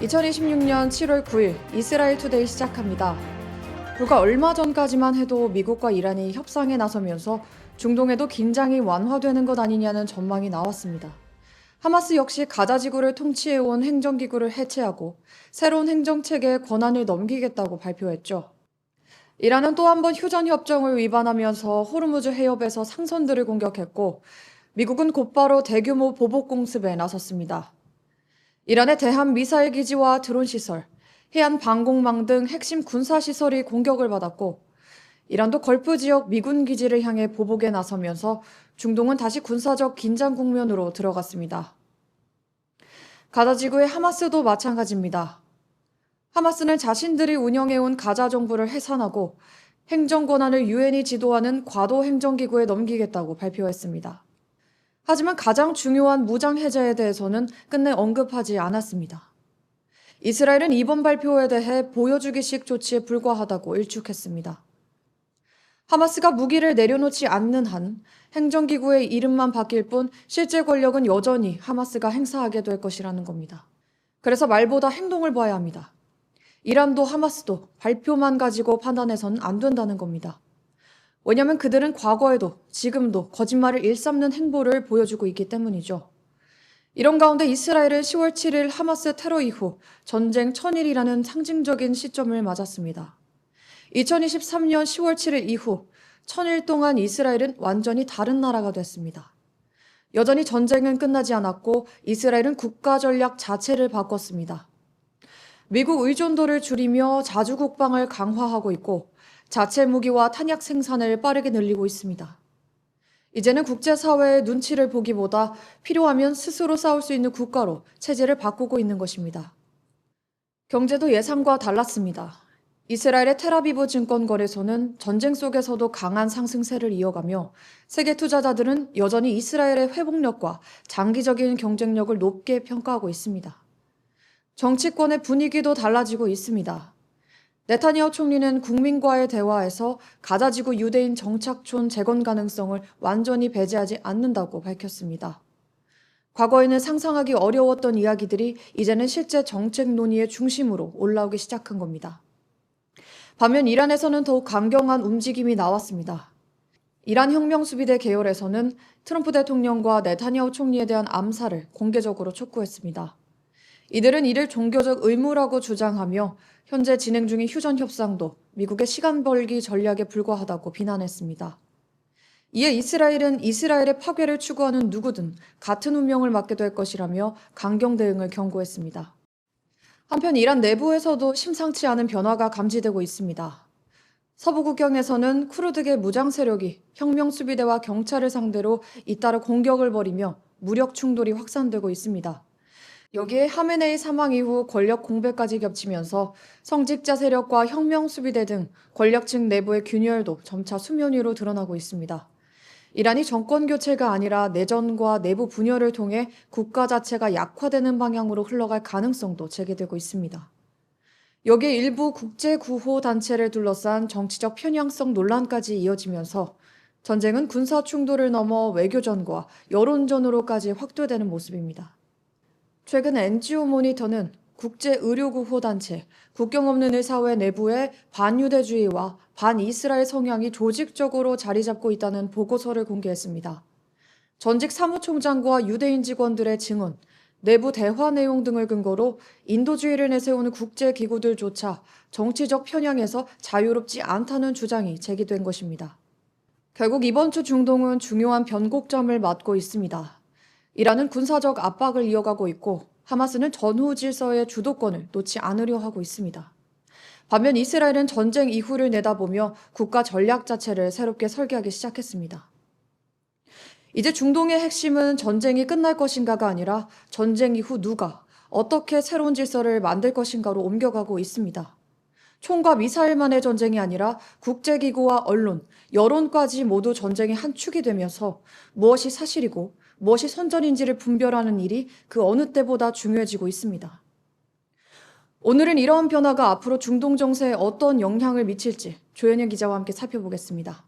(2026년 7월 9일) 이스라엘 투데이 시작합니다. 불과 얼마 전까지만 해도 미국과 이란이 협상에 나서면서 중동에도 긴장이 완화되는 것 아니냐는 전망이 나왔습니다. 하마스 역시 가자 지구를 통치해온 행정기구를 해체하고 새로운 행정체계에 권한을 넘기겠다고 발표했죠. 이란은 또 한 번 휴전협정을 위반하면서 호르무즈 해협에서 상선들을 공격했고, 미국은 곧바로 대규모 보복공습에 나섰습니다. 이란의 대한 미사일 기지와 드론 시설, 해안 방공망 등 핵심 군사 시설이 공격을 받았고, 이란도 걸프 지역 미군 기지를 향해 보복에 나서면서 중동은 다시 군사적 긴장 국면으로 들어갔습니다. 가자 지구의 하마스도 마찬가지입니다. 하마스는 자신들이 운영해온 가자 정부를 해산하고 행정 권한을 유엔이 지도하는 과도 행정기구에 넘기겠다고 발표했습니다. 하지만 가장 중요한 무장 해제에 대해서는 끝내 언급하지 않았습니다. 이스라엘은 이번 발표에 대해 보여주기식 조치에 불과하다고 일축했습니다. 하마스가 무기를 내려놓지 않는 한 행정기구의 이름만 바뀔 뿐 실제 권력은 여전히 하마스가 행사하게 될 것이라는 겁니다. 그래서 말보다 행동을 봐야 합니다. 이란도 하마스도 발표만 가지고 판단해서는 안 된다는 겁니다. 왜냐하면 그들은 과거에도 지금도 거짓말을 일삼는 행보를 보여주고 있기 때문이죠. 이런 가운데 이스라엘은 10월 7일 하마스 테러 이후 전쟁 1000일이라는 상징적인 시점을 맞았습니다. 2023년 10월 7일 이후 1000일 동안 이스라엘은 완전히 다른 나라가 됐습니다. 여전히 전쟁은 끝나지 않았고 이스라엘은 국가 전략 자체를 바꿨습니다. 미국 의존도를 줄이며 자주 국방을 강화하고 있고 자체 무기와 탄약 생산을 빠르게 늘리고 있습니다. 이제는 국제사회의 눈치를 보기보다 필요하면 스스로 싸울 수 있는 국가로 체제를 바꾸고 있는 것입니다. 경제도 예상과 달랐습니다. 이스라엘의 텔아비브 증권거래소는 전쟁 속에서도 강한 상승세를 이어가며 세계 투자자들은 여전히 이스라엘의 회복력과 장기적인 경쟁력을 높게 평가하고 있습니다. 정치권의 분위기도 달라지고 있습니다. 네타냐후 총리는 국민과의 대화에서 가자지구 유대인 정착촌 재건 가능성을 완전히 배제하지 않는다고 밝혔습니다. 과거에는 상상하기 어려웠던 이야기들이 이제는 실제 정책 논의의 중심으로 올라오기 시작한 겁니다. 반면 이란에서는 더욱 강경한 움직임이 나왔습니다. 이란 혁명수비대 계열에서는 트럼프 대통령과 네타냐후 총리에 대한 암살을 공개적으로 촉구했습니다. 이들은 이를 종교적 의무라고 주장하며 현재 진행 중인 휴전 협상도 미국의 시간 벌기 전략에 불과하다고 비난했습니다. 이에 이스라엘은 이스라엘의 파괴를 추구하는 누구든 같은 운명을 맞게 될 것이라며 강경 대응을 경고했습니다. 한편 이란 내부에서도 심상치 않은 변화가 감지되고 있습니다. 서부 국경에서는 쿠르드계 무장 세력이 혁명수비대와 경찰을 상대로 잇따라 공격을 벌이며 무력 충돌이 확산되고 있습니다. 여기에 하메네이 사망 이후 권력 공백까지 겹치면서 성직자 세력과 혁명수비대 등 권력층 내부의 균열도 점차 수면 위로 드러나고 있습니다. 이란이 정권 교체가 아니라 내전과 내부 분열을 통해 국가 자체가 약화되는 방향으로 흘러갈 가능성도 제기되고 있습니다. 여기에 일부 국제구호단체를 둘러싼 정치적 편향성 논란까지 이어지면서 전쟁은 군사 충돌을 넘어 외교전과 여론전으로까지 확대되는 모습입니다. 최근 NGO 모니터는 국제의료구호단체, 국경 없는 의사회 내부에 반유대주의와 반이스라엘 성향이 조직적으로 자리 잡고 있다는 보고서를 공개했습니다. 전직 사무총장과 유대인 직원들의 증언, 내부 대화 내용 등을 근거로 인도주의를 내세우는 국제기구들조차 정치적 편향에서 자유롭지 않다는 주장이 제기된 것입니다. 결국 이번 주 중동은 중요한 변곡점을 맞고 있습니다. 이란은 군사적 압박을 이어가고 있고 하마스는 전후 질서의 주도권을 놓지 않으려 하고 있습니다. 반면 이스라엘은 전쟁 이후를 내다보며 국가 전략 자체를 새롭게 설계하기 시작했습니다. 이제 중동의 핵심은 전쟁이 끝날 것인가가 아니라 전쟁 이후 누가 어떻게 새로운 질서를 만들 것인가로 옮겨가고 있습니다. 총과 미사일만의 전쟁이 아니라 국제기구와 언론, 여론까지 모두 전쟁의 한 축이 되면서 무엇이 사실이고 무엇이 선전인지를 분별하는 일이 그 어느 때보다 중요해지고 있습니다. 오늘은 이러한 변화가 앞으로 중동 정세에 어떤 영향을 미칠지 조현영 기자와 함께 살펴보겠습니다.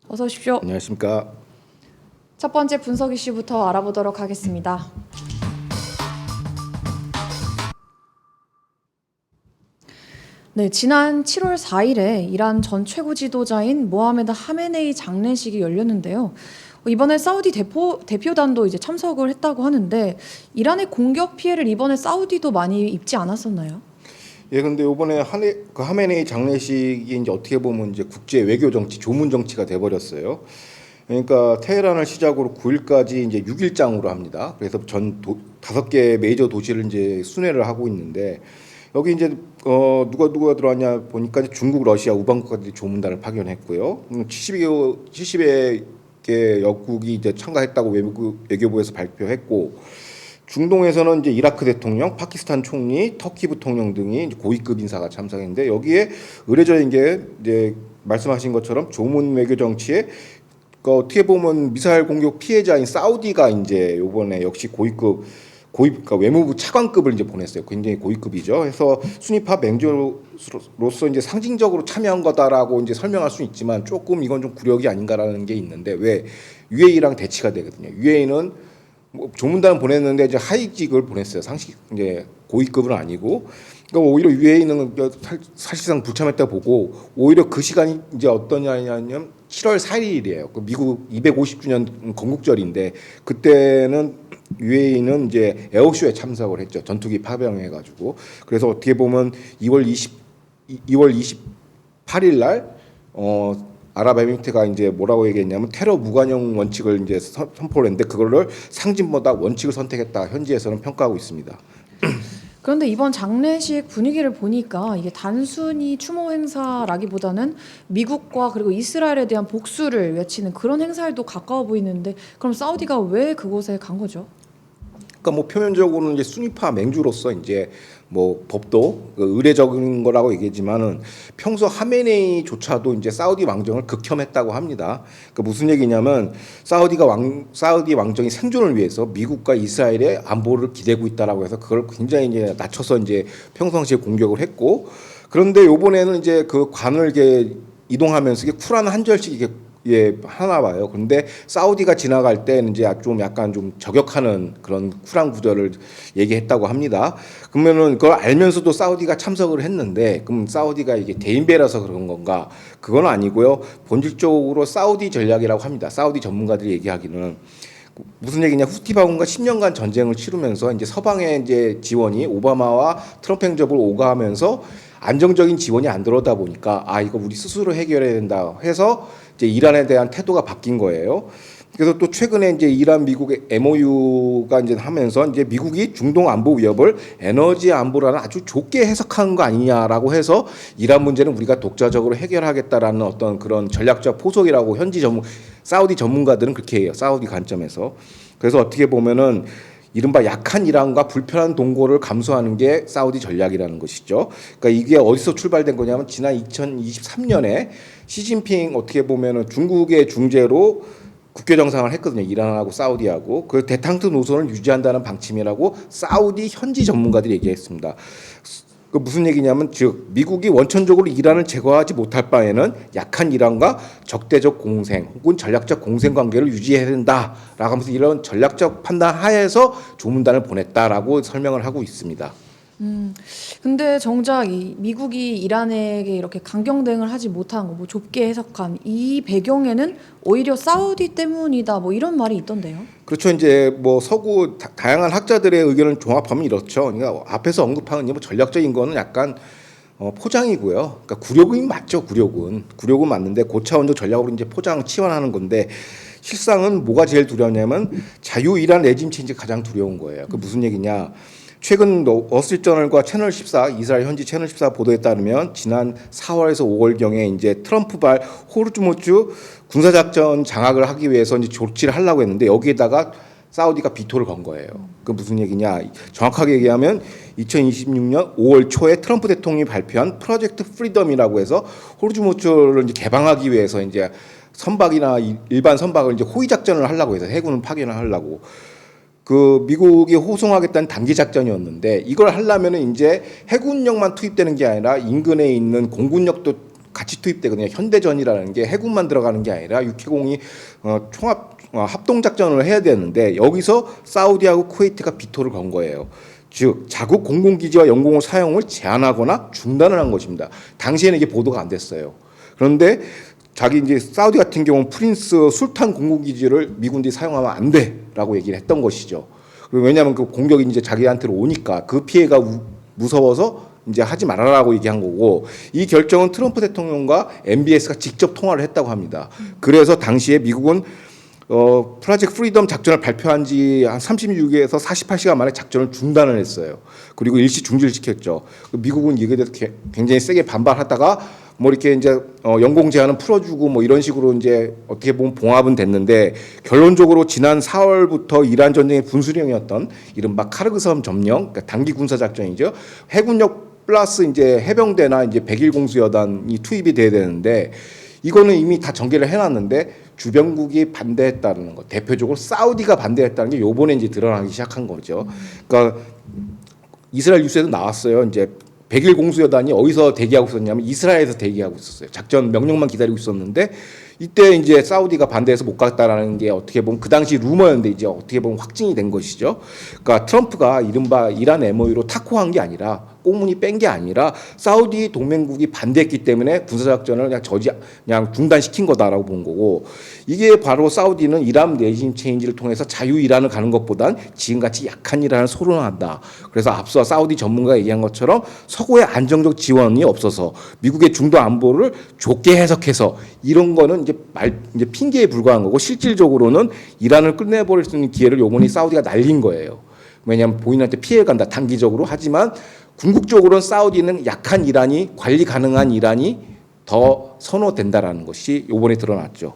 어서 오십시오. 안녕하십니까. 첫 번째 분석 이슈부터 알아보도록 하겠습니다. 네, 지난 7월 4일에 이란 전 최고 지도자인 모하메드 하메네이 장례식이 열렸는데요. 이번에 사우디 대표단도 이제 참석을 했다고 하는데 이란의 공격 피해를 이번에 사우디도 많이 입지 않았었나요? 예, 근데 이번에 하메네이 장례식이 이제 어떻게 보면 이제 국제 외교 정치, 조문 정치가 돼 버렸어요. 그러니까 테헤란을 시작으로 9일까지 이제 6일장으로 합니다. 그래서 전 5개 메이저 도시를 이제 순회를 하고 있는데 여기 이제 누가 들어왔냐 보니까 중국, 러시아, 우방국가들이 조문단을 파견했고요. 70여 개 역국이 이제 참가했다고 외교부에서 발표했고, 중동에서는 이제 이라크 대통령, 파키스탄 총리, 터키 부통령 등이 고위급 인사가 참석했는데 여기에 의례적인 게 이제 말씀하신 것처럼 조문 외교 정치에 어떻게 보면 미사일 공격 피해자인 사우디가 이제 이번에 역시 그러니까 외무부 차관급을 이제 보냈어요. 굉장히 고위급이죠. 그래서 순위파 맹주로서 이제 상징적으로 참여한 거다라고 이제 설명할 수 있지만 조금 이건 좀 굴욕이 아닌가라는 게 있는데 왜 UAE랑 대치가 되거든요. UAE는 뭐 조문단 보냈는데 이제 하위직을 보냈어요. 상식 이제 고위급은 아니고. 그러니까 오히려 UAE는 사실상 불참했다 보고 오히려 그 시간이 이제 어떠냐면 7월 4일이에요. 그 미국 250주년 건국절인데 그때는 UAE는 이제 에어쇼에 참석을 했죠. 전투기 파병해가지고. 그래서 어떻게 보면 2월 28일 날 아랍에미리트가 이제 뭐라고 얘기했냐면 테러 무관용 원칙을 이제 선포를 했는데 그거를 상징보다 원칙을 선택했다. 현지에서는 평가하고 있습니다. 그런데 이번 장례식 분위기를 보니까 이게 단순히 추모 행사라기보다는 미국과 그리고 이스라엘에 대한 복수를 외치는 그런 행사에도 가까워 보이는데 그럼 사우디가 왜 그곳에 간 거죠? 그러니까 뭐 표면적으로는 이제 순위파 맹주로서 이제 뭐 법도 의례적인 거라고 얘기했지만은 평소 하메네이조차도 이제 사우디 왕정을 극혐했다고 합니다. 그러니까 무슨 얘기냐면 사우디 왕정이 생존을 위해서 미국과 이스라엘의 안보를 기대고 있다라고 해서 그걸 굉장히 이제 낮춰서 이제 평상시에 공격을 했고, 그런데 요번에는 이제 그 관을 이렇게 이동하면서 이게 쿨한 한 절씩 이게 하나 봐요. 그런데 사우디가 지나갈 때는 이제 좀 약간 좀 저격하는 그런 쿨한 구절을 얘기했다고 합니다. 그러면은 그걸 알면서도 사우디가 참석을 했는데 그럼 사우디가 이게 대인배라서 그런 건가? 그건 아니고요. 본질적으로 사우디 전략이라고 합니다. 사우디 전문가들이 얘기하기는 무슨 얘기냐? 후티 반군과 10년간 전쟁을 치르면서 이제 서방의 이제 지원이 오바마와 트럼프 행정부를 오가하면서 안정적인 지원이 안 들어오다 보니까 이거 우리 스스로 해결해야 된다 해서 이제 이란에 대한 태도가 바뀐 거예요. 그래서 또 최근에 이제 이란 미국의 MOU가 이제 하면서 이제 미국이 중동 안보 위협을 에너지 안보라는 아주 좁게 해석한 거 아니냐라고 해서 이란 문제는 우리가 독자적으로 해결하겠다라는 어떤 그런 전략적 포석이라고 사우디 전문가들은 그렇게 해요. 사우디 관점에서. 그래서 어떻게 보면은 이른바 약한 이란과 불편한 동고를 감수하는 게 사우디 전략이라는 것이죠. 그러니까 이게 어디서 출발된 거냐면 지난 2023년에 시진핑 어떻게 보면은 중국의 중재로 국교 정상을 했거든요. 이란하고 사우디하고. 그 대탕트 노선을 유지한다는 방침이라고 사우디 현지 전문가들이 얘기했습니다. 그 무슨 얘기냐면 즉 미국이 원천적으로 이란을 제거하지 못할 바에는 약한 이란과 적대적 공생 혹은 전략적 공생 관계를 유지해야 된다라고 하면서 이런 전략적 판단 하에서 조문단을 보냈다라고 설명을 하고 있습니다. 근데 정작 이 미국이 이란에게 이렇게 강경 대응을 하지 못한 거, 뭐 좁게 해석한 이 배경에는 오히려 사우디 때문이다, 뭐 이런 말이 있던데요. 그렇죠. 이제 뭐 서구 다양한 학자들의 의견을 종합하면 이렇죠. 그러니까 앞에서 언급한 뭐 전략적인 거는 약간 포장이고요. 그러니까 굴욕은 맞죠. 굴욕은 맞는데 고차원적 전략으로 이제 포장 치환하는 건데 실상은 뭐가 제일 두려우냐면 자유이란 레짐 체인지가 가장 두려운 거예요. 그 무슨 얘기냐? 최근 월스트리트저널과 채널 14 이스라엘 현지 채널 14 보도에 따르면 지난 4월에서 5월경에 이제 트럼프발 호르무즈 군사작전 장악을 하기 위해서 이제 조치를 하려고 했는데 여기에다가 사우디가 비토를 건 거예요. 그 무슨 얘기냐? 정확하게 얘기하면 2026년 5월 초에 트럼프 대통령이 발표한 프로젝트 프리덤이라고 해서 호르무즈를 이제 개방하기 위해서 이제 선박이나 일반 선박을 이제 호위 작전을 하려고 해서 해군을 파견을 하려고. 그 미국이 호송하겠다는 단기 작전이었는데 이걸 하려면은 이제 해군력만 투입되는 게 아니라 인근에 있는 공군력도 같이 투입되거든요. 현대전이라는 게 해군만 들어가는 게 아니라 육해공이 총합 합동 작전을 해야 되는데 여기서 사우디하고 쿠웨이트가 비토를 건 거예요. 즉 자국 공군기지와 영공호 사용을 제한하거나 중단을 한 것입니다. 당시에는 이게 보도가 안 됐어요. 그런데 자기 이제 사우디 같은 경우는 프린스 술탄 공군기지를 미군들이 사용하면 안 돼라고 얘기를 했던 것이죠. 왜냐하면 그 공격이 이제 자기한테로 오니까 그 피해가 무서워서 이제 하지 말아라고 얘기한 거고 이 결정은 트럼프 대통령과 MBS가 직접 통화를 했다고 합니다. 그래서 당시에 미국은 프로젝트 프리덤 작전을 발표한 지 한 36에서 48시간 만에 작전을 중단을 했어요. 그리고 일시 중지를 시켰죠. 미국은 이게 대해서 굉장히 세게 반발하다가 뭐 이렇게 이제 연공 제한은 풀어주고 뭐 이런 식으로 이제 어떻게 보면 봉합은 됐는데 결론적으로 지난 4월부터 이란 전쟁의 분수령이었던 이른바 카르그 섬 점령, 그러니까 단기 군사 작전이죠. 해군력 플러스 이제 해병대나 이제 백일 공수여단이 투입이 돼야 되는데 이거는 이미 다 전개를 해놨는데 주변국이 반대했다는 것, 대표적으로 사우디가 반대했다는 게 요번에 이제 드러나기 시작한 거죠. 그러니까 이스라엘 뉴스에도 나왔어요. 이제 백일 공수여단이 어디서 대기하고 있었냐면 이스라엘에서 대기하고 있었어요. 작전 명령만 기다리고 있었는데 이때 이제 사우디가 반대해서 못 갔다라는 게 어떻게 보면 그 당시 루머였는데 이제 어떻게 보면 확증이 된 것이죠. 그러니까 트럼프가 이른바 이란 MOU로 타코한 게 아니라 꽁무니 뺀 게 아니라 사우디 동맹국이 반대했기 때문에 군사작전을 그냥 중단시킨 거다라고 본 거고 이게 바로 사우디는 이란 레짐 체인지를 통해서 자유이란을 가는 것보단 지금같이 약한 이란을 소론한다. 그래서 앞서 사우디 전문가가 얘기한 것처럼 서구의 안정적 지원이 없어서 미국의 중도 안보를 좁게 해석해서 이런 거는 이제 핑계에 불과한 거고 실질적으로는 이란을 끝내버릴 수 있는 기회를 요번에 사우디가 날린 거예요. 왜냐하면 본인한테 피해 간다 단기적으로 하지만 궁극적으로는 사우디는 약한 이란이 관리 가능한 이란이 더 선호된다라는 것이 요번에 드러났죠.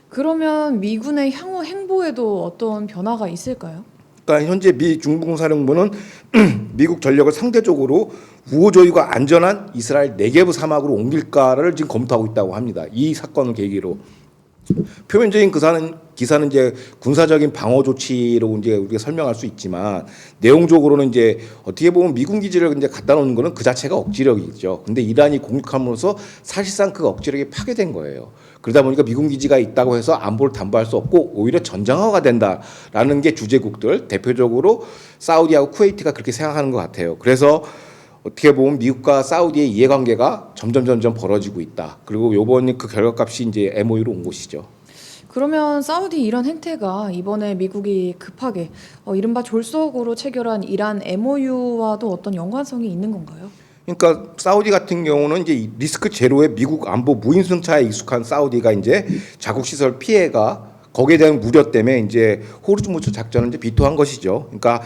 그러면 미군의 향후 행보에도 어떤 변화가 있을까요? 그러니까 현재 미 중부사령부는 미국 전력을 상대적으로 우호적이고 안전한 이스라엘 네게브 사막으로 옮길까를 지금 검토하고 있다고 합니다. 이 사건을 계기로 표면적인 기사는 이제 군사적인 방어 조치로 이제 우리가 설명할 수 있지만 내용적으로는 이제 어떻게 보면 미군 기지를 이제 갖다 놓는 거는 그 자체가 억지력이죠. 근데 이란이 공격함으로써 사실상 그 억지력이 파괴된 거예요. 그러다 보니까 미군 기지가 있다고 해서 안보를 담보할 수 없고 오히려 전장화가 된다라는 게 주재국들 대표적으로 사우디하고 쿠웨이트가 그렇게 생각하는 것 같아요. 그래서 어떻게 보면 미국과 사우디의 이해관계가 점점 벌어지고 있다. 그리고 요번 그 결과값이 이제 MOU로 온 것이죠. 그러면 사우디 이란 행태가 이번에 미국이 급하게 이른바 졸속으로 체결한 이란 MOU와도 어떤 연관성이 있는 건가요? 그러니까 사우디 같은 경우는 이제 리스크 제로의 미국 안보 무인승차에 익숙한 사우디가 이제 자국 시설 피해가 거기에 대한 우려 때문에 이제 호르무즈 작전을 이제 비토한 것이죠. 그러니까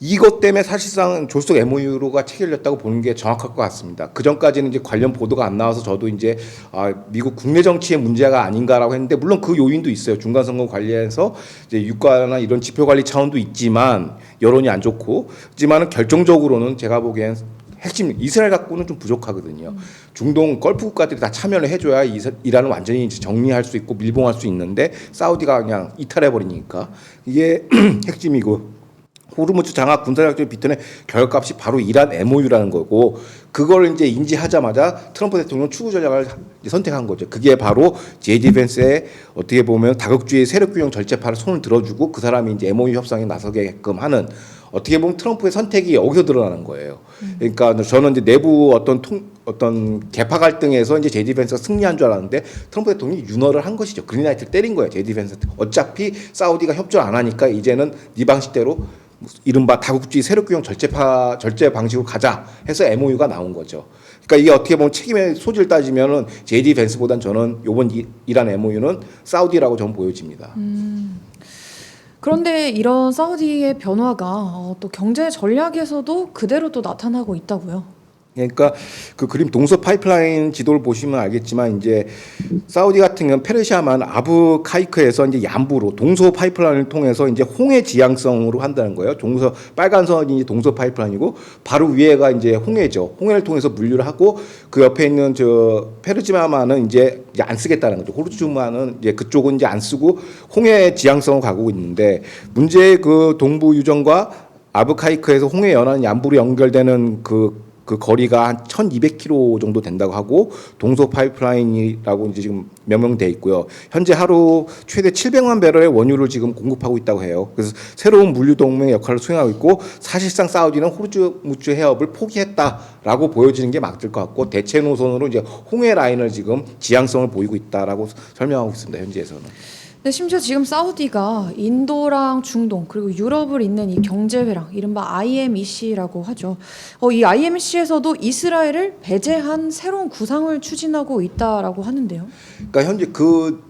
이것 때문에 사실상 졸속 MOU가 체결됐다고 보는 게 정확할 것 같습니다. 그 전까지는 이제 관련 보도가 안 나와서 저도 이제 미국 국내 정치의 문제가 아닌가라고 했는데 물론 그 요인도 있어요. 중간 선거 관리해서 이제 유가나 이런 지표 관리 차원도 있지만 여론이 안 좋고, 하지만은 결정적으로는 제가 보기엔 핵심 이스라엘 갖고는 좀 부족하거든요. 중동 걸프 국가들이 다 참여를 해줘야 이란을 완전히 정리할 수 있고 밀봉할 수 있는데 사우디가 그냥 이탈해 버리니까 이게 핵심이고. 호르무즈 장악 군사작전 비탄의 결값이 바로 이란 MOU라는 거고 그걸 이제 인지하자마자 트럼프 대통령 추구 전략을 이제 선택한 거죠. 그게 바로 JD 밴스의 어떻게 보면 다극주의 세력균형 절제파를 손을 들어주고 그 사람이 이제 MOU 협상에 나서게끔 하는 어떻게 보면 트럼프의 선택이 여기서 드러나는 거예요. 그러니까 저는 이제 내부 어떤 계파 갈등에서 이제 JD 밴스가 승리한 줄 알았는데 트럼프 대통령이 윤허를 한 것이죠. 그린라이트를 때린 거예요. JD 밴스한테. 어차피 사우디가 협조를 안 하니까 이제는 네 방식대로 이른바 다국주의 세력균형 절제 방식으로 가자 해서 MOU가 나온 거죠. 그러니까 이게 어떻게 보면 책임의 소지를 따지면은 JD 밴스보단 저는 이번 이란 MOU는 사우디라고 저는 보여집니다. 그런데 이런 사우디의 변화가 또 경제 전략에서도 그대로 또 나타나고 있다고요. 그러니까 그 그림 동서 파이프라인 지도를 보시면 알겠지만 이제 사우디 같은 경우는 페르시아만 아부 카이크에서 이제 얀부로 동서 파이프라인을 통해서 이제 홍해 지향성으로 한다는 거예요. 동서 빨간 선이 이제 동서 파이프라인이고 바로 위에가 이제 홍해죠. 홍해를 통해서 물류를 하고 그 옆에 있는 저 페르시아만은 이제 안 쓰겠다는 거죠. 호르무즈만은 이제 그쪽은 이제 안 쓰고 홍해 지향성으로 가고 있는데 문제의 그 동부 유정과 아부 카이크에서 홍해 연안 얀부로 연결되는 그 거리가 한 1,200km 정도 된다고 하고 동서 파이프라인이라고 이제 지금 명명돼 있고요. 현재 하루 최대 700만 배럴의 원유를 지금 공급하고 있다고 해요. 그래서 새로운 물류 동맹의 역할을 수행하고 있고 사실상 사우디는 호르무즈 해협을 포기했다라고 보여지는 게 맞을 것 같고 대체 노선으로 이제 홍해 라인을 지금 지향성을 보이고 있다라고 설명하고 있습니다. 현지에서는. 근데 심지어 지금 사우디가 인도랑 중동 그리고 유럽을 잇는 이 경제회랑 이른바 IMEC라고 하죠. 이 IMEC에서도 이스라엘을 배제한 새로운 구상을 추진하고 있다라고 하는데요. 그러니까 현재 그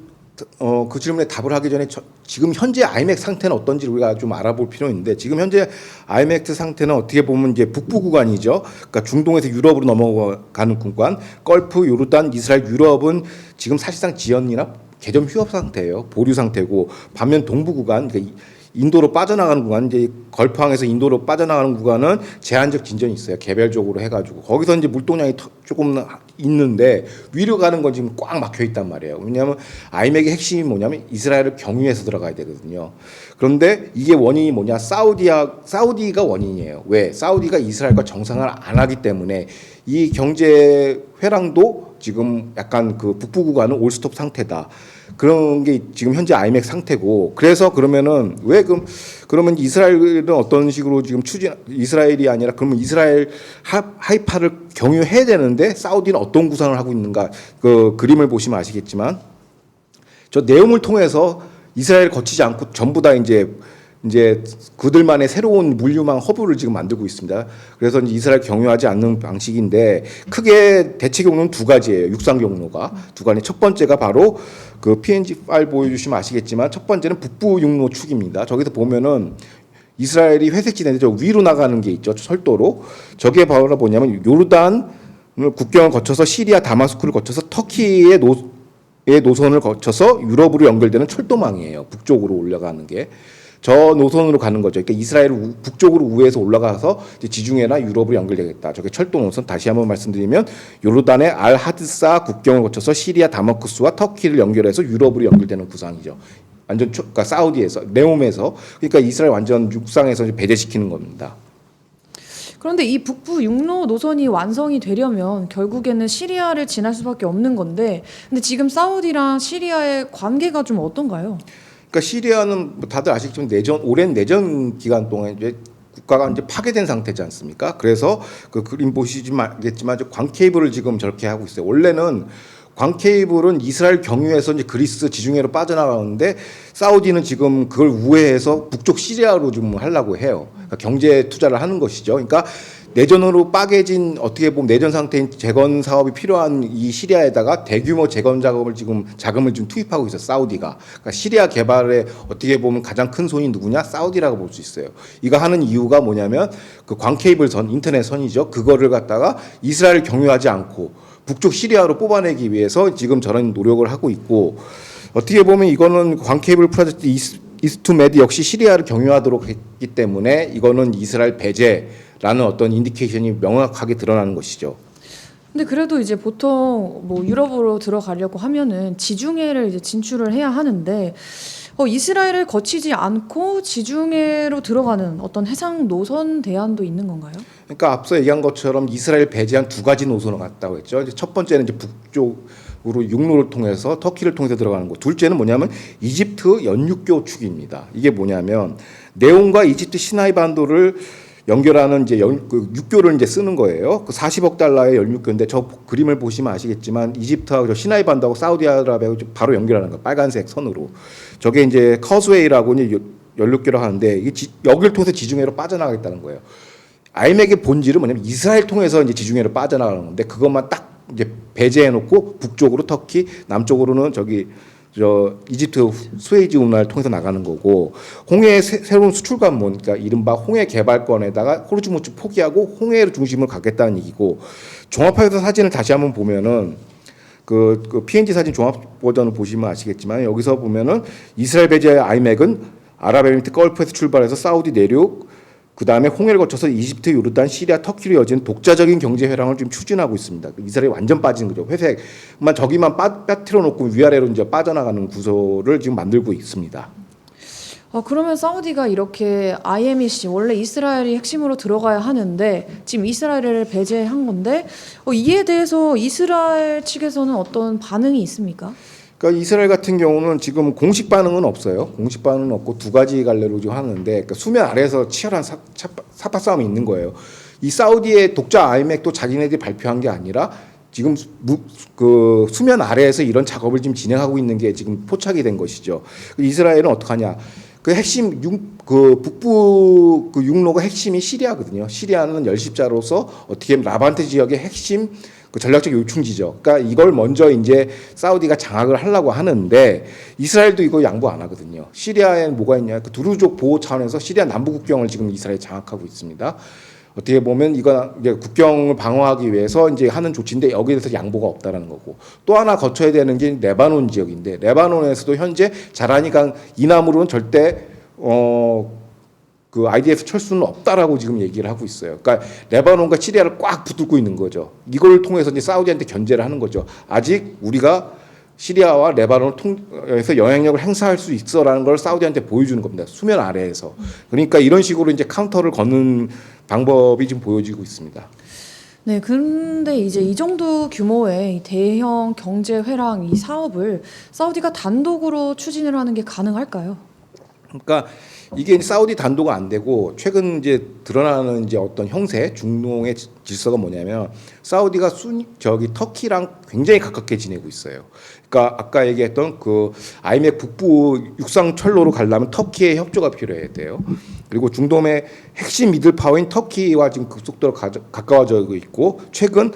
질문에 답을 하기 전에 지금 현재 IMF 상태는 어떤지 우리가 좀 알아볼 필요가 있는데 지금 현재 IMF 상태는 어떻게 보면 이제 북부 구간이죠. 그러니까 중동에서 유럽으로 넘어가는 구간, 걸프, 요르단, 이스라엘, 유럽은 지금 사실상 지연이나 개점 휴업 상태예요. 보류 상태고 반면 동부 구간, 그러니까 인도로 빠져나가는 구간, 이제 걸프항에서 인도로 빠져나가는 구간은 제한적 진전이 있어요. 개별적으로 해가지고 거기서 이제 물동량이 조금 있는데 위로 가는 건 지금 꽉 막혀 있단 말이에요. 왜냐하면 아이맥의 핵심이 뭐냐면 이스라엘을 경유해서 들어가야 되거든요. 그런데 이게 원인이 뭐냐? 사우디가 원인이에요. 왜? 사우디가 이스라엘과 정상을 안 하기 때문에 이 경제 회랑도 지금 약간 그 북부 구간은 올스톱 상태다. 그런 게 지금 현재 아이맥 상태고 그래서 그러면은 왜 그러면 이스라엘은 어떤 식으로 지금 이스라엘이 아니라 그러면 이스라엘 하이파를 경유해야 되는데 사우디는 어떤 구상을 하고 있는가 그 그림을 보시면 아시겠지만 저 내용을 통해서 이스라엘 거치지 않고 전부 다 이제 그들만의 새로운 물류망 허브를 지금 만들고 있습니다. 그래서 이제 이스라엘 경유하지 않는 방식인데 크게 대체 경로는 두 가지예요. 육상 경로가 두 가지. 첫 번째가 바로 그 PNG 파일 보여주시면 아시겠지만 첫 번째는 북부 육로 축입니다. 저기서 보면은 이스라엘이 회색지대인데 저 위로 나가는 게 있죠. 철도로. 저게 바로 뭐냐면 요르단 국경을 거쳐서 시리아 다마스쿠를 거쳐서 터키의 노선을 거쳐서 유럽으로 연결되는 철도망이에요. 북쪽으로 올라가는 게. 저 노선으로 가는 거죠. 그러니까 이스라엘 북쪽으로 우회해서 올라가서 이제 지중해나 유럽으로 연결되겠다. 저게 철도 노선 다시 한번 말씀드리면 요르단의 알 하드사 국경을 거쳐서 시리아 다마스쿠스와 터키를 연결해서 유럽으로 연결되는 구상이죠. 완전 그러니까 사우디에서 네옴에서 그러니까 이스라엘 완전 육상에서 배제시키는 겁니다. 그런데 이 북부 육로 노선이 완성이 되려면 결국에는 시리아를 지날 수밖에 없는 건데 근데 지금 사우디랑 시리아의 관계가 좀 어떤가요? 그러니까 시리아는 뭐 다들 아시겠지만 오랜 내전 기간 동안 이제 국가가 이제 파괴된 상태지 않습니까? 그래서 그 그림 보시지만 알겠지만 광 케이블을 지금 저렇게 하고 있어요. 원래는 광 케이블은 이스라엘 경유해서 이제 그리스 지중해로 빠져나가는데 사우디는 지금 그걸 우회해서 북쪽 시리아로 좀 하려고 해요. 그러니까 경제 투자를 하는 것이죠. 그러니까 내전으로 빠개진 어떻게 보면 내전 상태인 재건 사업이 필요한 이 시리아에다가 대규모 재건 자금을 좀 투입하고 있어 사우디가. 그러니까 시리아 개발에 어떻게 보면 가장 큰 손이 누구냐? 사우디라고 볼 수 있어요. 이거 하는 이유가 뭐냐면 그 광 케이블 선 인터넷 선이죠. 그거를 갖다가 이스라엘 경유하지 않고 북쪽 시리아로 뽑아내기 위해서 지금 저런 노력을 하고 있고 어떻게 보면 이거는 광 케이블 프로젝트 이스투메드 역시 시리아를 경유하도록 했기 때문에 이거는 이스라엘 배제라는 어떤 인디케이션이 명확하게 드러나는 것이죠. 근데 그래도 이제 보통 뭐 유럽으로 들어가려고 하면은 지중해를 이제 진출을 해야 하는데 이스라엘을 거치지 않고 지중해로 들어가는 어떤 해상 노선 대안도 있는 건가요? 그러니까 앞서 얘기한 것처럼 이스라엘 배제한 두 가지 노선을 갔다고 했죠. 이제 첫 번째는 이제 북쪽으로 육로를 통해서 터키를 통해서 들어가는 거. 둘째는 뭐냐면 이집트 연육교 축입니다. 이게 뭐냐면 네온과 이집트 시나이 반도를 연결하는 이제 그 육교를 이제 쓰는 거예요. 그 40억 달러의 연육교인데 저 그림을 보시면 아시겠지만 이집트하고 저 시나이 반도하고 사우디아라비아하고 바로 연결하는 거예요. 빨간색 선으로. 저게 이제 커스웨이라고 연육교라고 하는데 이게 여기를 통해서 지중해로 빠져나가겠다는 거예요. IMF의 본질은 뭐냐면 이스라엘 통해서 이제 지중해로 빠져나가는 건데 그것만 딱 이제 배제해놓고 북쪽으로 터키, 남쪽으로는 저 이집트 수에즈 운하를 통해서 나가는 거고 홍해의 새로운 수출 관문, 그러니까 이른바 홍해 개발권에다가 호르무즈 포기하고 홍해로 중심을 갖겠다는 얘기고 종합해서 사진을 다시 한번 보면은 그 PNG 사진 종합 버전을 보시면 아시겠지만 여기서 보면은 이스라엘 배제의 아이맥은 아랍에미리트 걸프에서 출발해서 사우디 내륙 그 다음에 홍해를 거쳐서 이집트, 요르단, 시리아, 터키로 이어지는 독자적인 경제 회랑을 지금 추진하고 있습니다. 이스라엘이 완전 빠진 거죠. 회색만 저기만 빠뜨려 놓고 위아래로 이제 빠져나가는 구조를 지금 만들고 있습니다. 그러면 사우디가 이렇게 IMEC 원래 이스라엘이 핵심으로 들어가야 하는데 지금 이스라엘을 배제한 건데 이에 대해서 이스라엘 측에서는 어떤 반응이 있습니까? 그러니까 이스라엘 같은 경우는 지금 공식 반응은 없어요. 공식 반응은 없고 두 가지 갈래로 지금 하는데 그러니까 수면 아래에서 치열한 사파 싸움이 있는 거예요. 이 사우디의 독자 IMF도 자기네들이 발표한 게 아니라 지금 그 수면 아래에서 이런 작업을 지금 진행하고 있는 게 지금 포착이 된 것이죠. 이스라엘은 어떡하냐? 그 핵심 북부 그 육로가 핵심이 시리아거든요. 시리아는 열십자로서 어떻게 보면 라반트 지역의 핵심 그 전략적 요충지죠. 그러니까 이걸 먼저 이제 사우디가 장악을 하려고 하는데 이스라엘도 이거 양보 안 하거든요. 시리아에 뭐가 있냐? 그 두루족 보호 차원에서 시리아 남부 국경을 지금 이스라엘이 장악하고 있습니다. 어떻게 보면 이거 이제 국경을 방어하기 위해서 이제 하는 조치인데 여기에 대해서 양보가 없다라는 거고 또 하나 거쳐야 되는 게 레바논 지역인데 레바논에서도 현재 자라니 강 이남으로는 절대 그 IDF 철수는 없다라고 지금 얘기를 하고 있어요. 그러니까 레바논과 시리아를 꽉 붙들고 있는 거죠. 이걸 통해서 이제 사우디한테 견제를 하는 거죠. 아직 우리가 시리아와 레바논을 통해서 영향력을 행사할 수 있어라는 걸 사우디한테 보여주는 겁니다. 수면 아래에서. 그러니까 이런 식으로 이제 카운터를 걷는 방법이 지금 보여지고 있습니다. 네, 그런데 이제 이 정도 규모의 이 대형 경제 회랑 이 사업을 사우디가 단독으로 추진을 하는 게 가능할까요? 그러니까 이게 사우디 단독은 안 되고 최근 이제 드러나는 이제 어떤 형세 중동의 질서가 뭐냐면 사우디가 터키랑 굉장히 가깝게 지내고 있어요. 그러니까 아까 얘기했던 그 IMF 북부 육상 철로로 가려면 터키의 협조가 필요해야 돼요. 그리고 중동의 핵심 미들 파워인 터키와 지금 급속도로 가까워져 있고 최근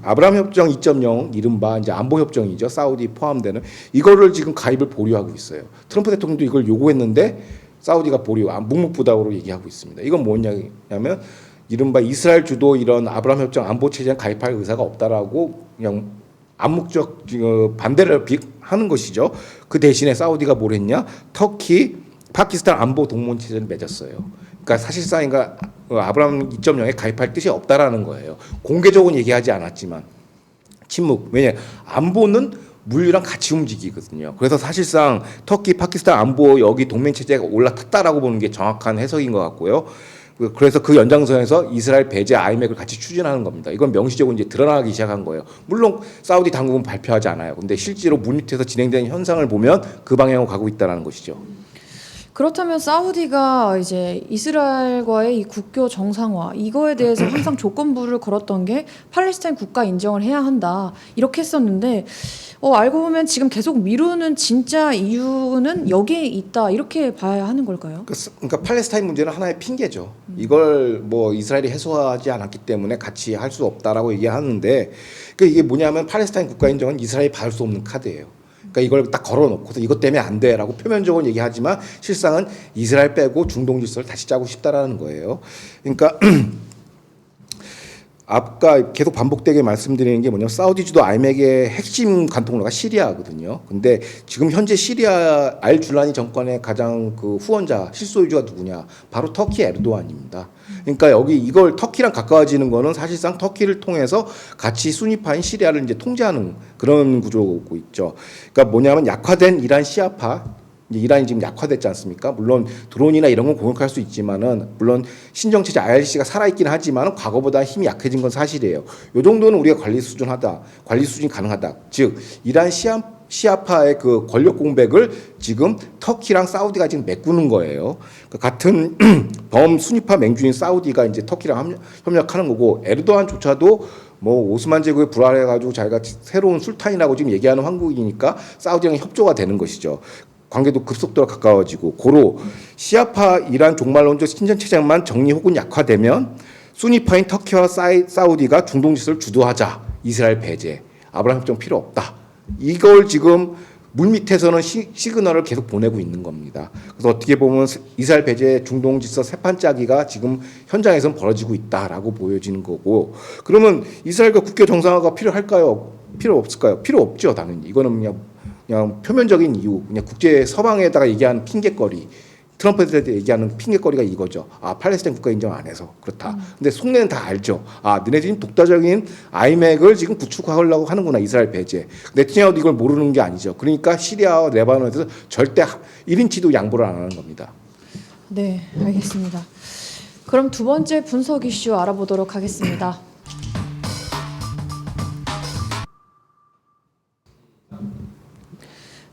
아브라함 협정 2.0 이른바 이제 안보 협정이죠. 사우디 포함되는 이거를 지금 가입을 보류하고 있어요. 트럼프 대통령도 이걸 요구했는데 사우디가 보류, 묵묵부답으로 얘기하고 있습니다. 이건 뭐냐면 이른바 이스라엘 주도 이런 아브라함 협정 안보 체제에 가입할 의사가 없다라고 그냥 암묵적 반대를 하는 것이죠. 그 대신에 사우디가 뭘 했냐? 터키, 파키스탄 안보 동맹 체제를 맺었어요. 그러니까 사실상 아브라함 2.0에 가입할 뜻이 없다라는 거예요. 공개적으로 얘기하지 않았지만 침묵. 왜냐? 안보는 물류랑 같이 움직이거든요. 그래서 사실상 터키, 파키스탄 안보 여기 동맹 체제가 올라탔다라고 보는 게 정확한 해석인 것 같고요. 그래서 그 연장선에서 이스라엘 배제 IMF를 같이 추진하는 겁니다. 이건 명시적으로 이제 드러나기 시작한 거예요. 물론 사우디 당국은 발표하지 않아요. 근데 실제로 물밑에서 진행되는 현상을 보면 그 방향으로 가고 있다는 것이죠. 그렇다면 사우디가 이제 이스라엘과의 이 국교 정상화 이거에 대해서 항상 조건부를 걸었던 게 팔레스타인 국가 인정을 해야 한다 이렇게 했었는데 알고 보면 지금 계속 미루는 진짜 이유는 여기에 있다 이렇게 봐야 하는 걸까요? 그러니까 팔레스타인 문제는 하나의 핑계죠. 이걸 뭐 이스라엘이 해소하지 않았기 때문에 같이 할 수 없다라고 얘기하는데 그러니까 이게 뭐냐면 팔레스타인 국가 인정은 이스라엘이 받을 수 없는 카드예요. 그러니까 이걸 딱 걸어놓고서 이것 때문에 안 돼라고 표면적으로 얘기하지만 실상은 이스라엘 빼고 중동 질서를 다시 짜고 싶다라는 거예요. 그러니까 아까 계속 반복되게 말씀드리는 게 뭐냐면 사우디 주도 IMF의 핵심 관통로가 시리아거든요. 근데 지금 현재 시리아 알줄라니 정권의 가장 그 후원자 실소유주가 누구냐? 바로 터키 에르도안입니다. 그러니까 여기 이걸 터키랑 가까워지는 거는 사실상 터키를 통해서 같이 순위파인 시리아를 이제 통제하는 그런 구조고 있죠. 그러니까 뭐냐면 약화된 이란 시아파 이제 이란이 지금 약화됐지 않습니까? 물론 드론이나 이런 건 공격할 수 있지만은 물론 신정체제 IRGC가 살아있긴 하지만 과거보다 힘이 약해진 건 사실이에요. 요 정도는 우리가 관리 수준이 가능하다. 즉 이란 시아파의 그 권력 공백을 지금 터키랑 사우디가 지금 메꾸는 거예요. 같은 범순위파 맹주인 사우디가 이제 터키랑 협력하는 거고 에르도안조차도 뭐 오스만 제국에 불화해가지고 자기가 새로운 술탄이라고 지금 얘기하는 황국이니까 사우디랑 협조가 되는 것이죠. 관계도 급속도로 가까워지고 고로 시아파 이란 종말론적 신전체제만 정리 혹은 약화되면 순위파인 터키와 사우디가 중동 질서를 주도하자. 이스라엘 배제, 아브라함 협정 필요 없다. 이걸 지금 물밑에서는 시그널을 계속 보내고 있는 겁니다. 그래서 어떻게 보면 이스라엘 배제 중동 질서 세판짜기가 지금 현장에서는 벌어지고 있다라고 보여지는 거고, 그러면 이스라엘과 국교 정상화가 필요할까요? 필요 없을까요? 필요 없죠, 당연히. 이거는 그냥 표면적인 이유, 그냥 국제 서방에다가 얘기하는 핑계거리, 트럼프한테 얘기하는 핑계거리가 이거죠. 아, 팔레스타인 국가 인정 안 해서 그렇다. 근데 속내는 다 알죠. 아, 너네들이 독자적인 아이맥을 지금 구축하려고 하는구나, 이스라엘 배제. 네타냐후도 이걸 모르는 게 아니죠. 그러니까 시리아와 레바논에서 절대 1인치도 양보를 안 하는 겁니다. 네, 알겠습니다. 그럼 두 번째 분석 이슈 알아보도록 하겠습니다.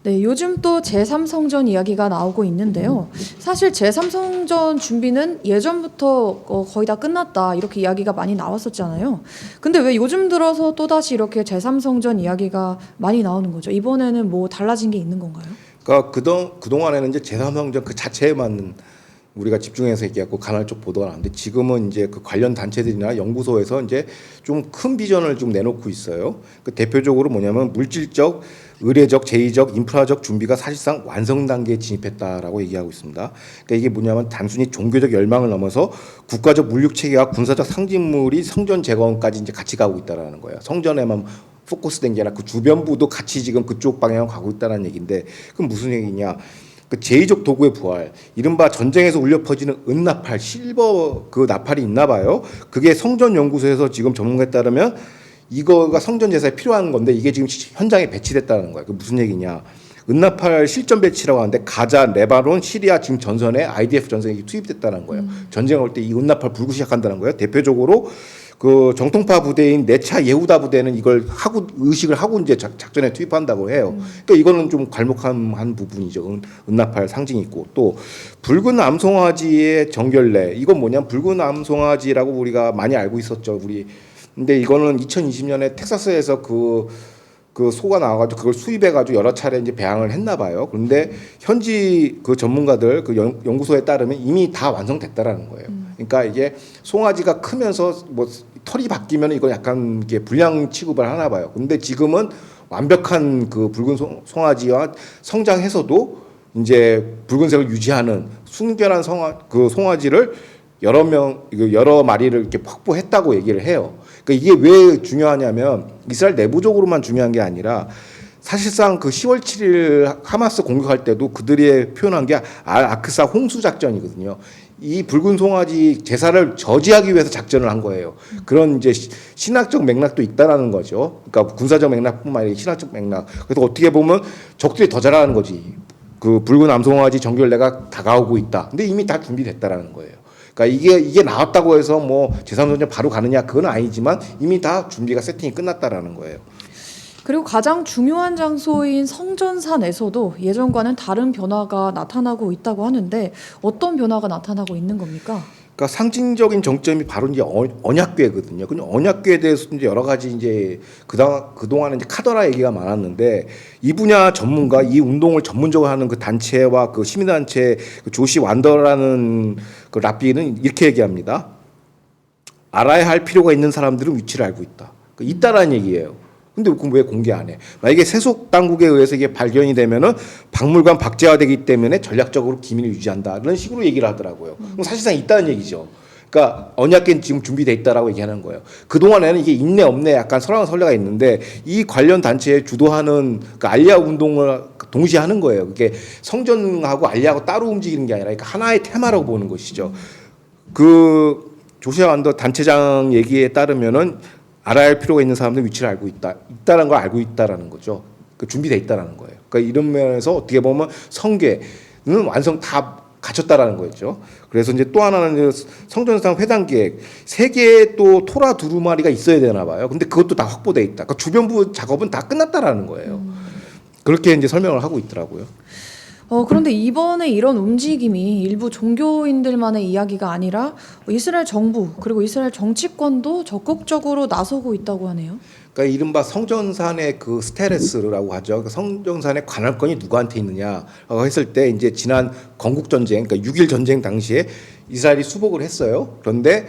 네, 요즘 또 제3성전 이야기가 나오고 있는데요. 사실 제3성전 준비는 예전부터 거의 다 끝났다 이렇게 이야기가 많이 나왔었잖아요. 근데 왜 요즘 들어서 또다시 이렇게 제3성전 이야기가 많이 나오는 거죠? 이번에는 뭐 달라진 게 있는 건가요? 그러니까 그동안에는 이제 제3성전 그 자체에만 우리가 집중해서 얘기하고 간헐적 보도가 나왔는데, 지금은 이제 그 관련 단체들이나 연구소에서 이제 좀 큰 비전을 좀 내놓고 있어요. 그 대표적으로 뭐냐면 물질적, 의례적, 제의적, 인프라적 준비가 사실상 완성 단계에 진입했다라고 얘기하고 있습니다. 그러니까 이게 뭐냐면 단순히 종교적 열망을 넘어서 국가적 물육 체계와 군사적 상징물이 성전 재건까지 이제 같이 가고 있다라는 거예요. 성전에만 포커스된 게 아니라 그 주변부도 같이 지금 그쪽 방향으로 가고 있다는 얘기인데, 그럼 무슨 얘기냐? 그 제의적 도구의 부활, 이른바 전쟁에서 울려 퍼지는 은나팔, 실버 그 나팔이 있나 봐요. 그게 성전 연구소에서 지금 전문가에 따르면 이거가 성전 제사에 필요한 건데 이게 지금 현장에 배치됐다는 거예요. 그 무슨 얘기냐? 은나팔 실전 배치라고 하는데 가자, 레바논, 시리아 지금 전선에 IDF 전선에 투입됐다는 거예요. 전쟁 올 때 이 은나팔 불고 시작한다는 거예요. 대표적으로 그 정통파 부대인 네차 예후다 부대는 이걸 하고 의식을 하고 이제 작전에 투입한다고 해요. 그러니까 이거는 좀 괄목한 부분이죠. 은나팔 상징이 있고, 또 붉은 암송아지의 정결례, 이건 뭐냐면 붉은 암송아지라고 우리가 많이 알고 있었죠. 근데 이거는 2020년에 텍사스에서 그 소가 나와가지고 그걸 수입해가지고 여러 차례 이제 배양을 했나 봐요. 그런데 현지 그 전문가들 그 연구소에 따르면 이미 다 완성됐다라는 거예요. 그러니까 이게 송아지가 크면서 뭐 털이 바뀌면 이거 약간 이게 불량 취급을 하나 봐요. 근데 지금은 완벽한 그 붉은 송아지와 성장해서도 이제 붉은색을 유지하는 순결한 송아지를 여러 마리를 이렇게 확보했다고 얘기를 해요. 그러니까 이게 왜 중요하냐면 이스라엘 내부적으로만 중요한 게 아니라 사실상 그 10월 7일 하마스 공격할 때도 그들이 표현한 게 아크사 홍수 작전이거든요. 이 붉은 송아지 제사를 저지하기 위해서 작전을 한 거예요. 그런 이제 신학적 맥락도 있다라는 거죠. 그러니까 군사적 맥락뿐만 아니라 신학적 맥락. 그래서 어떻게 보면 적들이 더 잘하는 거지. 그 붉은 암송아지 정결례가 다가오고 있다. 근데 이미 다 준비됐다라는 거예요. 그러니까 이게 나왔다고 해서 뭐 제3성전 바로 가느냐 그건 아니지만 이미 다 준비가 세팅이 끝났다라는 거예요. 그리고 가장 중요한 장소인 성전산에서도 예전과는 다른 변화가 나타나고 있다고 하는데 어떤 변화가 나타나고 있는 겁니까? 그러니까 상징적인 정점이 바로 이제 언약궤거든요. 근데 언약궤에 대해서 이제 여러 가지 이제 그동안에 이제 카더라 얘기가 많았는데, 이 분야 전문가, 이 운동을 전문적으로 하는 그 단체와 그 시민단체 그 조시 완더라는 그 랍비는 이렇게 얘기합니다. 알아야 할 필요가 있는 사람들은 위치를 알고 있다. 그러니까 있다라는 얘기예요. 근데 그럼 왜 공개 안 해? 만약에 세속 당국에 의해서 이게 발견이 되면은 박물관 박제화되기 때문에 전략적으로 기밀을 유지한다. 이런 식으로 얘기를 하더라고요. 그럼 사실상 있다는 얘기죠. 그러니까 언약궤는 지금 준비돼 있다라고 얘기하는 거예요. 그 동안에는 이게 있네 없네 약간 설레가 있는데, 이 관련 단체에 주도하는 그 알리아 운동을 동시에 하는 거예요. 그게 성전하고 알리아하고 따로 움직이는 게 아니라 그러니까 하나의 테마라고 보는 것이죠. 그 조시아 완더 단체장 얘기에 따르면은 알아야 할 필요가 있는 사람들 위치를 알고 있다는 걸 알고 있다라는 거죠. 그 준비돼 있다라는 거예요. 그러니까 이런 면에서 어떻게 보면 성궤는 완성 다 갖췄다라는 거죠. 그래서 이제 또 하나는 성전상 회당 계획 3개의 또 토라 두루마리가 있어야 되나 봐요. 근데 그것도 다 확보돼 있다. 그러니까 주변부 작업은 다 끝났다라는 거예요. 그렇게 이제 설명을 하고 있더라고요. 그런데 이번에 이런 움직임이 일부 종교인들만의 이야기가 아니라 이스라엘 정부 그리고 이스라엘 정치권도 적극적으로 나서고 있다고 하네요. 그러니까 이른바 성전산의 그 스테레스라고 하죠. 그 성전산의 관할권이 누구한테 있느냐라고 했을 때 이제 지난 건국 전쟁, 그러니까 6.1 전쟁 당시에 이스라엘이 수복을 했어요. 그런데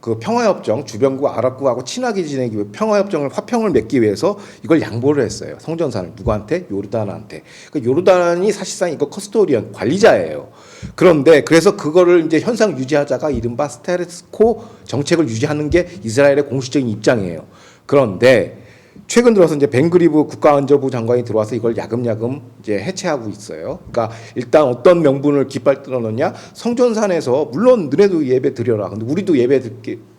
그 평화협정, 주변국 아랍국하고 친하게 지내기 위해 평화협정을 화평을 맺기 위해서 이걸 양보를 했어요. 성전산을 누구한테? 요르단한테. 그러니까 요르단이 사실상 이거 커스토리언 관리자예요. 그런데 그래서 그거를 이제 현상 유지하자가 이른바 스테레스코 정책을 유지하는 게 이스라엘의 공식적인 입장이에요. 그런데 최근 들어서 이제 벤그리브 국가안전부 장관이 들어와서 이걸 야금야금 이제 해체하고 있어요. 그러니까 일단 어떤 명분을 깃발 들어놓냐? 성전산에서 물론 너네도 예배 드려라. 근데 우리도 예배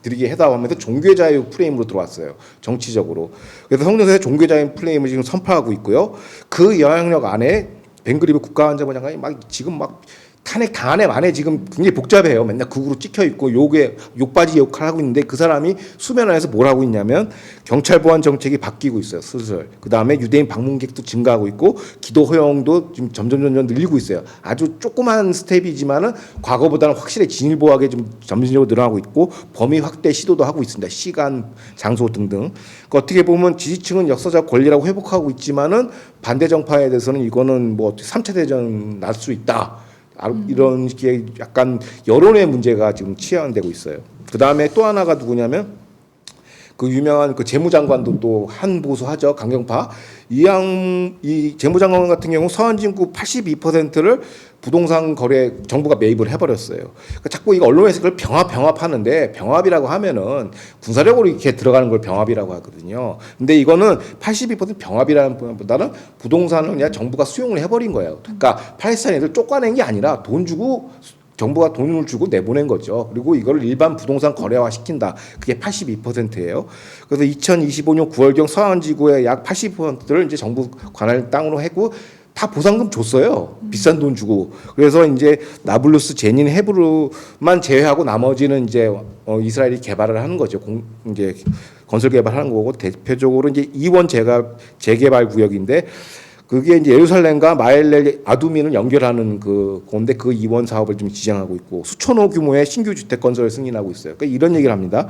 드리게 해달라면서 종교자유 프레임으로 들어왔어요. 정치적으로. 그래서 성전산의 종교자유 프레임을 지금 선포하고 있고요. 그 영향력 안에 벤그리브 국가안전부 장관이 지금 탄핵 당한 애 만에 지금 굉장히 복잡해요. 맨날 극으로 찍혀 있고 욕바지 역할을 하고 있는데 그 사람이 수면 아래서 뭘 하고 있냐면 경찰 보안 정책이 바뀌고 있어요. 슬슬. 그 다음에 유대인 방문객도 증가하고 있고 기도 허용도 지금 점점 늘리고 있어요. 아주 조그만 스텝이지만은 과거보다는 확실히 진일보하게 좀 점진적으로 늘어나고 있고 범위 확대 시도도 하고 있습니다. 시간, 장소 등등. 그러니까 어떻게 보면 지지층은 역사적 권리라고 회복하고 있지만은 반대 정파에 대해서는 이거는 뭐 3차 대전 날 수 있다. 이런 식의 약간 여론의 문제가 지금 치환되고 있어요. 그 다음에 또 하나가 누구냐면 그 유명한 그 재무장관도 또 한 보수하죠. 강경파. 이 재무장관 같은 경우 서한진구 82%를 부동산 거래 정부가 매입을 해버렸어요. 그러니까 자꾸 이거 언론에서 그걸 병합하는데 병합이라고 하면은 군사력으로 이렇게 들어가는 걸 병합이라고 하거든요. 근데 이거는 82% 병합이라는 보다는 부동산을 그냥 정부가 수용을 해버린 거예요. 그러니까 팔레스타인을 쫓아낸 게 아니라 돈 주고 정부가 돈을 주고 내보낸 거죠. 그리고 이걸 일반 부동산 거래화 시킨다. 그게 82%예요. 그래서 2025년 9월경 서한지구의 약 80%를 이제 정부 관할 땅으로 했고 다 보상금 줬어요. 비싼 돈 주고. 그래서 이제 나블루스, 제닌, 헤브루만 제외하고 나머지는 이제 이스라엘이 개발을 하는 거죠. 이제 건설 개발하는 거고 대표적으로 이제 이원 재개발 구역인데 그게 이제 예루살렘과 마엘렐 아두민을 연결하는 그 건데 그 이원 사업을 좀 지향하고 있고 수천호 규모의 신규 주택 건설을 승인하고 있어요. 그러니까 이런 얘기를 합니다.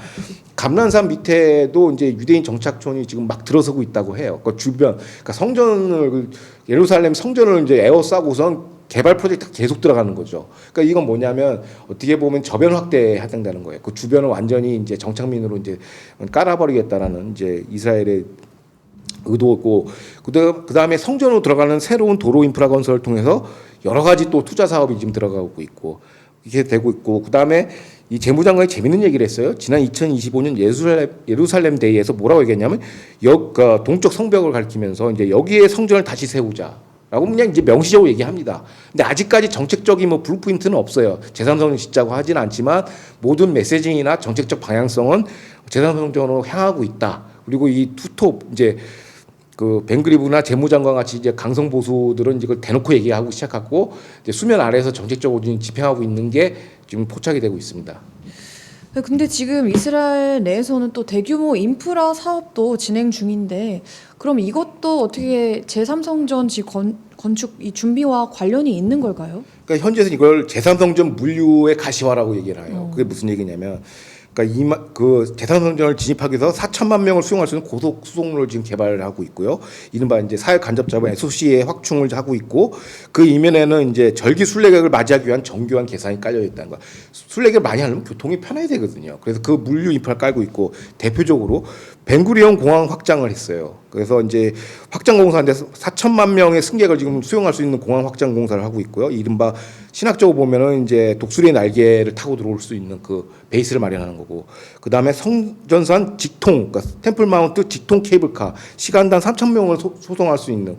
감난산 밑에도 이제 유대인 정착촌이 지금 막 들어서고 있다고 해요. 그 주변, 그러니까 성전을 예루살렘 성전을 이제 에워싸고선 개발 프로젝트 계속 들어가는 거죠. 그러니까 이건 뭐냐면 어떻게 보면 저변 확대에 해당되는 거예요. 그 주변을 완전히 이제 정착민으로 이제 깔아버리겠다라는 이제 이스라엘의 의도고 그다음에 성전으로 들어가는 새로운 도로 인프라 건설을 통해서 여러 가지 또 투자 사업이 지금 들어가고 있고 이렇게 되고 있고 그다음에 이 재무장관이 재밌는 얘기를 했어요. 지난 2025년 예루살렘 데이에서 뭐라고 얘기했냐면 동쪽 성벽을 가리키면서 이제 여기에 성전을 다시 세우자라고 그냥 이제 명시적으로 얘기합니다. 근데 아직까지 정책적인 뭐 블루프린트는 없어요. 재산성을 짓자고 하지는 않지만 모든 메시징이나 정책적 방향성은 재산성전으로 향하고 있다. 그리고 이 투톱 이제 그 벤그리브나 재무장관 같이 이제 강성 보수들은 이걸 대놓고 얘기하고 시작하고 이제 수면 아래에서 정책적으로 집행하고 있는 게 지금 포착이 되고 있습니다. 근데 지금 이스라엘 내에서는 또 대규모 인프라 사업도 진행 중인데 그럼 이것도 어떻게 제3성전 건축 이 준비와 관련이 있는 걸까요? 그러니까 현지에서는 이걸 제3성전 물류의 가시화라고 얘기를 해요. 그게 무슨 얘기냐면 그러니까 그 제3성전을 진입하기 위해서 4천만 명을 수용할 수 있는 고속 수송로를 지금 개발을 하고 있고요. 이른바 이제 사회 간접 자본 SOC의 확충을 하고 있고 그 이면에는 이제 절기 순례객을 맞이하기 위한 정교한 계산이 깔려 있다는 거야. 순례객을 많이 하려면 교통이 편해야 되거든요. 그래서 그 물류 인프라를 깔고 있고 대표적으로 벤구리온 공항 확장을 했어요. 그래서 이제 확장 공사인데 4천만 명의 승객을 지금 수용할 수 있는 공항 확장 공사를 하고 있고요. 이른바 신학적으로 보면은 이제 독수리의 날개를 타고 들어올 수 있는 그 베이스를 마련하는 거고, 그 다음에 성전산 직통, 그러니까 템플 마운트 직통 케이블카, 시간당 3,000명을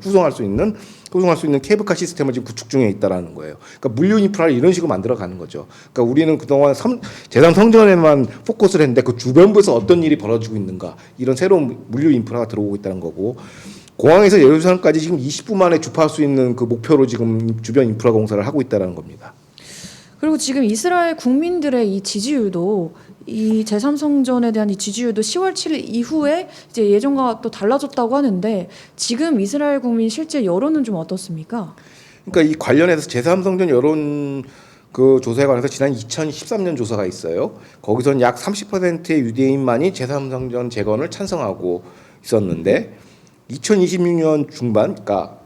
후송할 수 있는 케이블카 시스템을 지금 구축 중에 있다라는 거예요. 그러니까 물류 인프라를 이런 식으로 만들어가는 거죠. 그러니까 우리는 그동안 제3 성전에만 포커스를 했는데 그 주변부에서 어떤 일이 벌어지고 있는가, 이런 새로운 물류 인프라가 들어오고 있다는 거고. 공항에서 예루살렘까지 지금 20분 만에 주파할 수 있는 그 목표로 지금 주변 인프라 공사를 하고 있다는 겁니다. 그리고 지금 이스라엘 국민들의 이 지지율도 이 제3성전에 대한 이 지지율도 10월 7일 이후에 이제 예전과 또 달라졌다고 하는데 지금 이스라엘 국민 실제 여론은 좀 어떻습니까? 그러니까 이 관련해서 제3성전 여론 그 조사에 관해서 지난 2013년 조사가 있어요. 거기서는 약 30%의 유대인만이 제3성전 재건을 찬성하고 있었는데 2026년 중반, 그러니까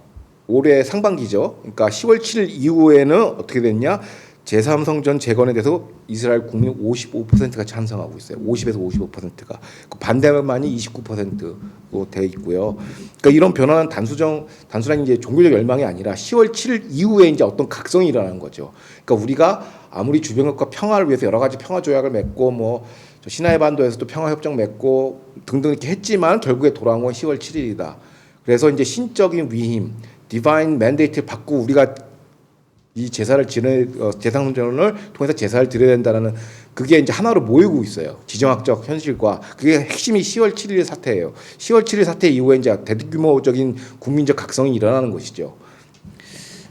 올해 상반기죠. 그러니까 10월 7일 이후에는 어떻게 됐냐? 제3성전 재건에 대해서 이스라엘 국민 55%가 찬성하고 있어요. 50에서 55%가. 반대만이 29%로 돼 있고요. 그러니까 이런 변화는 단순한 이제 종교적 열망이 아니라 10월 7일 이후에 이제 어떤 각성이 일어나는 거죠. 그러니까 우리가 아무리 주변국과 평화를 위해서 여러 가지 평화 조약을 맺고 뭐 시나이 반도에서도 평화 협정 맺고 등등 이렇게 했지만 결국에 돌아온 건 10월 7일이다. 그래서 이제 신적인 위임, 디바인 맨데이트를 받고 우리가 이 제사를 제상전을 통해서 제사를 드려야 된다는 그게 이제 하나로 모이고 있어요. 지정학적 현실과 그게 핵심이 10월 7일 사태예요. 10월 7일 사태 이후에 이제 대규모적인 국민적 각성이 일어나는 것이죠.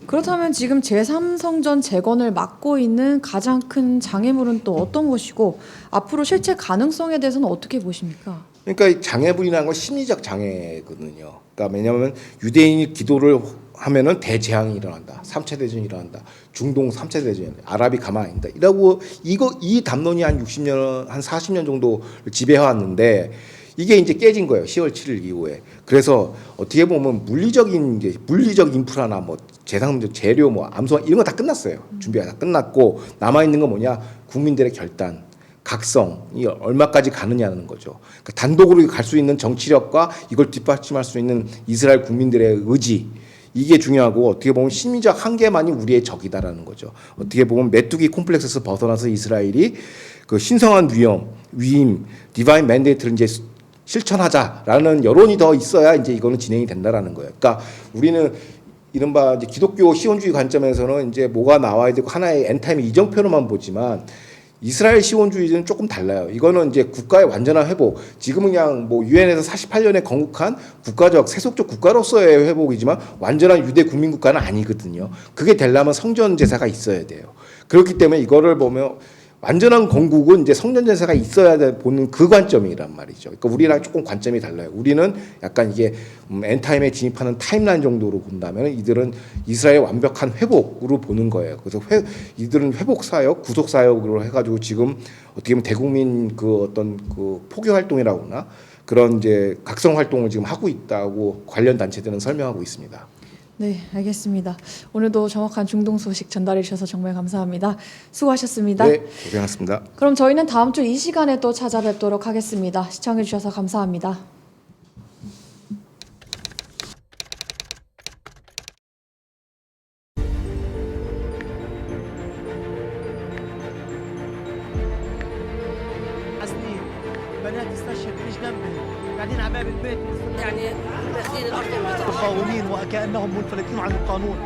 그렇다면 지금 제3성전 재건을 막고 있는 가장 큰 장애물은 또 어떤 것이고 앞으로 실제 가능성에 대해서는 어떻게 보십니까? 그러니까 이 장애물이라는 건 심리적 장애거든요. 그러니까 왜냐하면 유대인이 기도를 하면은 대재앙이 일어난다. 3차 대전이 일어난다. 중동 3차 대전, 아랍이 가만 안 있다. 이라고 이 담론이 한 60년, 한 40년 정도 지배해 왔는데 이게 이제 깨진 거예요. 10월 7일 이후에. 그래서 어떻게 보면 물리적 인프라나 뭐 재상문제, 재료, 뭐 암소화 이런 거 다 끝났어요. 준비가 다 끝났고 남아 있는 건 뭐냐? 국민들의 결단. 각성이 얼마까지 가느냐는 거죠. 그러니까 단독으로 갈 수 있는 정치력과 이걸 뒷받침할 수 있는 이스라엘 국민들의 의지 이게 중요하고 어떻게 보면 심리적 한계만이 우리의 적이다라는 거죠. 어떻게 보면 메뚜기 콤플렉스에서 벗어나서 이스라엘이 그 신성한 위임, 디바인 맨데이트를 이제 실천하자라는 여론이 더 있어야 이제 이거는 진행이 된다라는 거예요. 그러니까 우리는 이른바 이제 기독교 시온주의 관점에서는 이제 뭐가 나와야 되고 하나의 엔타임의 이정표로만 보지만 이스라엘 시온주의는 조금 달라요. 이거는 이제 국가의 완전한 회복. 지금은 그냥 뭐 유엔에서 48년에 건국한 국가적 세속적 국가로서의 회복이지만 완전한 유대 국민 국가는 아니거든요. 그게 되려면 성전 제사가 있어야 돼요. 그렇기 때문에 이거를 보면 완전한 건국은 이제 성전 제사가 있어야 보는 그 관점이란 말이죠. 그러니까 우리랑 조금 관점이 달라요. 우리는 약간 이게 엔타임에 진입하는 타임라인 정도로 본다면 이들은 이스라엘 완벽한 회복으로 보는 거예요. 그래서 이들은 회복 사역, 구속 사역으로 해가지고 지금 어떻게 보면 대국민 그 어떤 그 포교 활동이라고 하나 그런 이제 각성 활동을 지금 하고 있다고 관련 단체들은 설명하고 있습니다. 네, 알겠습니다. 오늘도 정확한 중동 소식 전달해 주셔서 정말 감사합니다. 수고하셨습니다. 네, 고생하셨습니다. 그럼 저희는 다음 주 이 시간에 또 찾아뵙도록 하겠습니다. 시청해 주셔서 감사합니다. حزنين بنات استشهد ايش جنبي قاعدين على باب البيت يعني داخلين الارض المتر مقاومين وكانهم منفلتين عن القانون